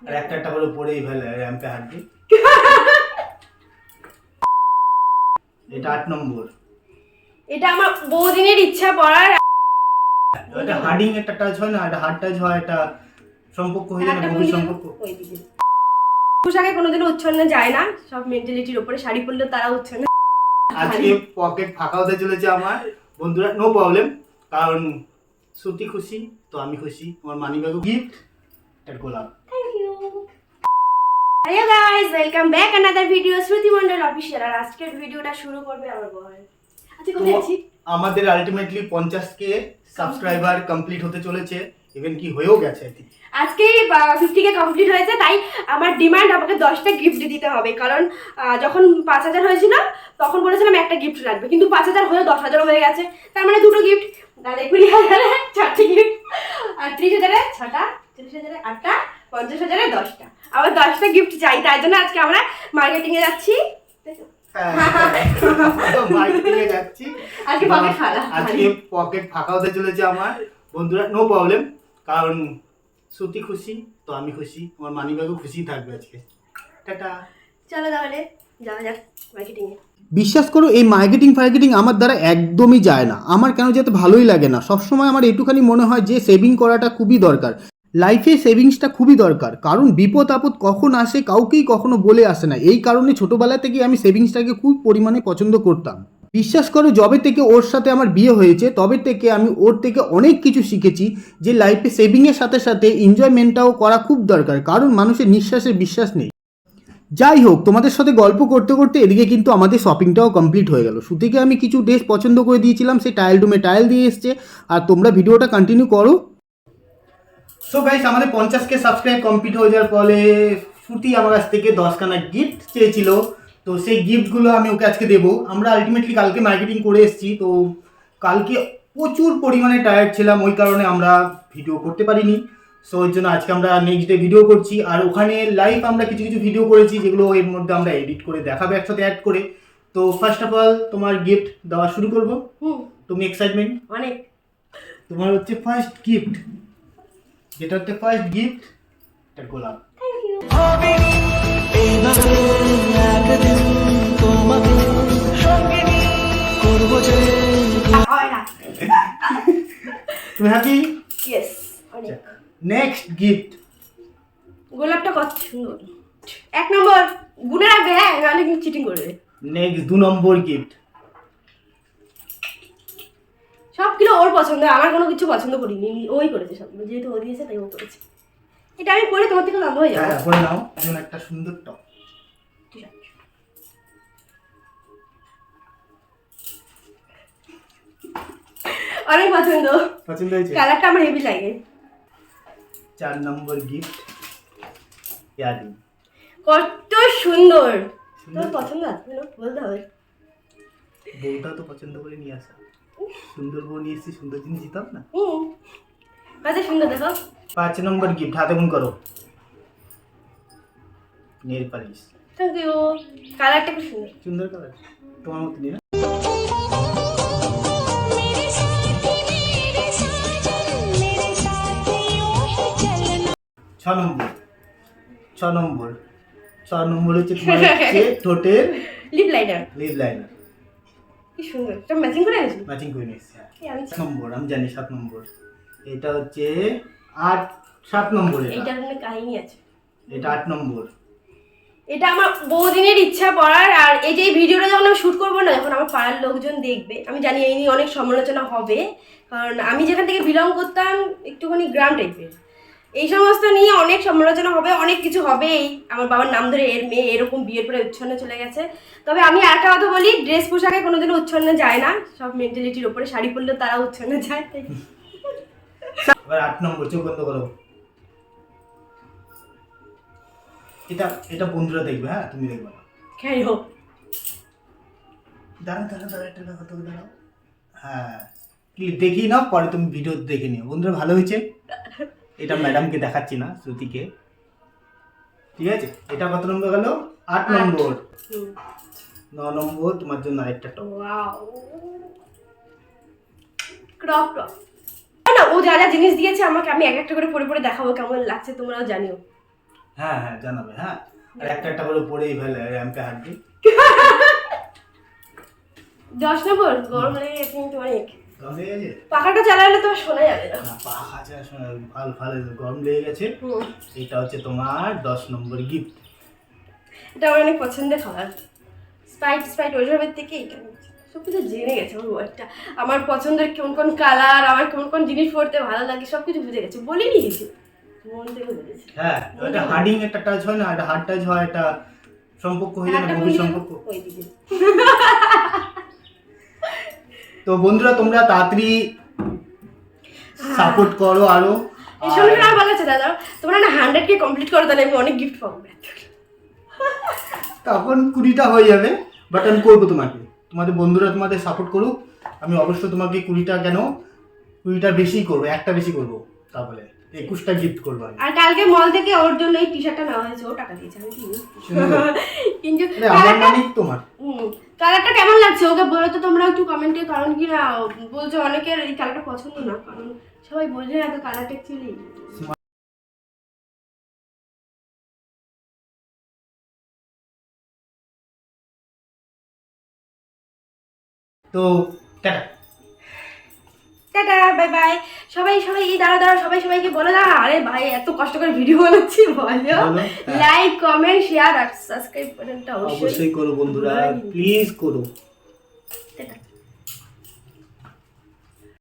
আর একটা একটা করে পড়েই ফেলে র্যাম্পে হাঁটবি। এটা 8 নম্বর। এটা আমার বহুদিনের ইচ্ছা পড়ার। এটা হার্ডিং একটা টাচ হয় না, এটা হার্ড টাচ হয়, এটা সম্পর্ক হয়ে যায় না, গভীর সম্পর্ক। পোশাকে কোনোদিনও উচ্ছন্নে যায় না, সব মেন্টালিটির উপরে। শাড়ি পরলে তারা উচ্ছন্নে। আজকে পকেট ফাঁকা হতে চলেছে আমার বন্ধুরা, নো প্রবলেম, কারণ শ্রুতি খুশি তো আমি খুশি। আমার মানি ব্যাগও গিফট, এটা গোলাপ। Thank you. Hello guys, welcome back another video Shruti Mondal official. আর আজকের ভিডিওটা শুরু করবে আমার বয়। আচ্ছা কোথায় আছি? আমাদের আলটিমেটলি 50k সাবস্ক্রাইবার কমপ্লিট হতে চলেছে, ইভেন কি হয়েও গেছে। আজকে 50k কমপ্লিট হয়েছে, তাই আমার ডিমান্ড আমাকে 10টা গিফট দিতে হবে। কারণ যখন 5000 হয়েছিল তখন বলেছিলাম একটা গিফট লাগবে, কিন্তু 5000 হয়ে 10,000 হয়ে গেছে, তার মানে দুটো গিফট। তাহলে 20,000 4টি গিফট, আর 30,000 6টা, 40,000 8টা, 50,000 10টা। আবার 10টা গিফট চাই, তাই জন্য আজকে আমরা মার্কেটিং এ যাচ্ছি। আজকে পকেট ফাঁকা হতে চলেছে আমার বন্ধুরা, নো প্রবলেম, কারণ শ্রুতি খুশি তো আমি খুশি। আমার মানি ব্যাগও খুশি থাকবে আজকে। টাটা। চলো তাহলে যাওয়া যাক মার্কেটিং এ। বিশ্বাস করো, এই মার্কেটিং আমার দ্বারা একদমই যায় না। আমার কেন যেতে ভালোই লাগে না। সবসময় আমার একটুখানি মনে হয় যে সেভিং করাটা খুবই দরকার, লাইফে সেভিংসটা খুবই দরকার। কারণ বিপদ আপদ কখন আসে কাউকেই কখনো বলে আসে না। এই কারণে ছোটোবেলা থেকে আমি সেভিংসটাকে খুব পরিমাণে পছন্দ করতাম। বিশ্বাস করো, যবে থেকে ওর সাথে আমার বিয়ে হয়েছে তবে থেকে আমি ওর থেকে অনেক কিছু শিখেছি যে লাইফে সেভিংয়ের সাথে সাথে এনজয়মেন্টটাও করা খুব দরকার। কারণ মানুষের নিঃশ্বাসের বিশ্বাস নেই। যাই হোক, তোমাদের সাথে গল্প করতে করতে এদিকে কিন্তু আমাদের শপিংটাও কমপ্লিট হয়ে গেল। সুতিকে আমি কিছু ড্রেস পছন্দ করে দিয়েছিলাম, সে টাইল রুমে টাইল দিয়ে এসছে। আর তোমরা ভিডিওটা কন্টিনিউ করো। সো গাইস, আমাদের 50k সাবস্ক্রাইব কমপ্লিট হয়ে যাওয়ার পরে শ্রুতি আমার কাছ থেকে 10খানা গিফট চেয়েছিল, তো সেই গিফটগুলো আমি ওকে আজকে দেবো। আমরা আলটিমেটলি কালকে মার্কেটিং করে এসেছি, তো কালকে প্রচুর পরিমাণে টায়ার্ড ছিলাম, ওই কারণে আমরা ভিডিও করতে পারিনি। সো ওই জন্য আজকে আমরা নেক্সট ডে ভিডিও করছি। আর ওখানে লাইভ আমরা কিছু কিছু ভিডিও করেছি, যেগুলো এর মধ্যে আমরা এডিট করে দেখাবো একসাথে অ্যাড করে। তো ফার্স্ট অফ অল তোমার গিফট দেওয়া শুরু করবো। তুমি এক্সাইটমেন্ট অনেক। তোমার হচ্ছে ফার্স্ট গিফট, যেটা হচ্ছে ফার্স্ট গিফট, এটা গোলাপ। Thank you. তুমি হ্যাপি? ইয়েস, অনেক। নেক্সট গিফট, গোলাপটা কত সুন্দর। 1 নম্বর গুনে রাখবে, হ্যাঁ, নাহলে কিন্তু চিটিং করবে। নেক্সট 2 নম্বর গিফট। সবগুলো ওর পছন্দ, আমার কোনো কিছু পছন্দ করিনি, ওই করেছে সবগুলো। যেহেতু ও দিয়েছে তাই ও করেছে। এটা আমি পরে তোমার থেকে লম্বা হয়ে যাবো। হ্যাঁ, করে নাও। এখন একটা সুন্দর টপ। ঠিক আছে। অনেক পছন্দ হয়েছে? কালারটা আমার হেভি লাগে। 4 নম্বর গিফট, ইয়ারিং। কত সুন্দর। তোর পছন্দ আছে না, বলতে হবে। বউটা তো পছন্দ করে নিয়ে আসা। সুন্দর বউ নিয়ে এসেছি, সুন্দর জিনিস দিতাম না। কত সুন্দর দেখো। 5 নম্বর গিফট, হাতে গুণ করো। Nail polish. Thank you. কালারটা খুব সুন্দর। সুন্দর কালার, তোমার মতো নিয়ে না। 6 নম্বর। 6 নম্বর। 6 নম্বর হচ্ছে তোমার হচ্ছে ঠোঁটের লিপ লাইনার। Lip liner. কি সুন্দর। এটা ম্যাচিং করে আছে। ম্যাচিং করে নিয়েছি। আমি 7 নম্বর, আমি জানি 7 নম্বর। এটা হচ্ছে 7 নম্বর। এটার মধ্যে কাহিনী আছে। এটা 8 নম্বর। এটা আমার বহুদিনের ইচ্ছা পড়ার। আর এই যে এই ভিডিওটা যখন আমি শ্যুট করবো না, যখন আমার পাড়ার লোকজন দেখবে, আমি জানি এই নিয়ে অনেক সমালোচনা হবে। কারণ আমি যেখান থেকে বিলং করতাম একটুখানি গ্রাম টাইপের, এই সমস্ত নিয়ে অনেক সমালোচনা হবে, অনেক কিছু হবেই। আমার বাবার নাম ধরে এর মেয়ে এরকম বিয়ের পরে উচ্ছন্নে চলে গেছে। তবে আমি একটা কথা বলি, ড্রেস পোশাকে কোনোদিনও উচ্ছন্নে যায় না, সব মেন্টালিটির উপরে। শাড়ি পরলে তারা উচ্ছন্নে যায়। এবার 8 নম্বর, চোখ বন্ধ করো। এটা বন্ধুরা দেখবে, হ্যাঁ তুমি দেখবে না। খাই হোক। দাঁড়া, একটা কথা তো দাঁড়াও। হ্যাঁ, কি দেখি না, পরে তুমি ভিডিও দেখে নিও। বন্ধুরা ভালো হয়েছে। এটা ম্যাডামকে দেখাচ্ছি না, শ্রুতিকে। ঠিক আছে, এটা কত নম্বর গেল? 8 নম্বর। 9 নম্বর তোমার জন্য আরেকটা টপ। Wow, crop top. না, ও যা যা জিনিস দিয়েছে আমাকে, আমি এক একটা করে পরে পরে দেখাবো কেমন লাগছে, তোমরাও জানিও। হ্যাঁ হ্যাঁ জানাবে, হ্যাঁ। আর একটা করে পড়েই ফেলে র্যাম্পে হাঁটবে। 10 নম্বর গরম লেগে গেছে কিন্তু অনেক। গরম লেগে গেছে? পাখাটা চালালে তো আর শোনা যাবে না। না, পাখা ভাল গরম লেগে গেছে। এটা হচ্ছে তোমার 10 নম্বর গিফট। এটা আমার অনেক পছন্দের খাবার। স্প্রাইট ওইসবের থেকে এটা সব কিছু জেনে গেছে আমার ওয়ার্ডটা। আমার পছন্দের কোন কোন কালার, আমার কোন কোন জিনিস পড়তে ভালো লাগে সব কিছু বুঝে গেছে, বলিনি কিছু, মন থেকে বুঝেছে। হ্যাঁ, এটা হার্ডিং একটা টাচ হয় না, এটা হার্ড টাচ হয়, এটা সম্পর্ক হয়ে যায় না, গভীর সম্পর্ক। ওইদিকে তো বন্ধুরা তোমরা তাড়াতাড়ি সাপোর্ট করো আরো। এই শুনে না ভালো আছে দাদা, তোমরা না 100K কমপ্লিট করো, তাহলে আমি অনেক গিফট পাবো। তখন 20টা হয়ে যাবে, বাট আমি করবো তোমাকে, তোমাদের বন্ধুরা তোমাদের সাপোর্ট করুক, আমি অবশ্যই তোমাকে 20টা কেন 20টা বেশি করবো, একটা বেশি করবো, তাহলে 21টা গিফট করবো আমি। আর কালকে মল থেকে ওর জন্য এই টি শার্টটা নেওয়া হয়েছে, ও টাকা দিয়েছে, আমি কিনি। কিন্তু আমার মানে তোমার কালারটা কেমন লাগছে ওকে বলো তো তোমরা একটু কমেন্টে, কারণ কি না বলছো অনেকের এই কালারটা পছন্দ না, কারণ সবাই বোঝে না তো কালারটা অ্যাকচুয়ালি। তো টাটা টাটা বাই বাই। সবাই এই দাঁড়া সবাইকে বলে দাঁড়া, আরে ভাই এত কষ্ট করে ভিডিও বানাচ্ছি, বলো লাইক কমেন্ট শেয়ার আর সাবস্ক্রাইব বাটনটা অবশ্যই করো বন্ধুরা, প্লিজ করো। টাটা।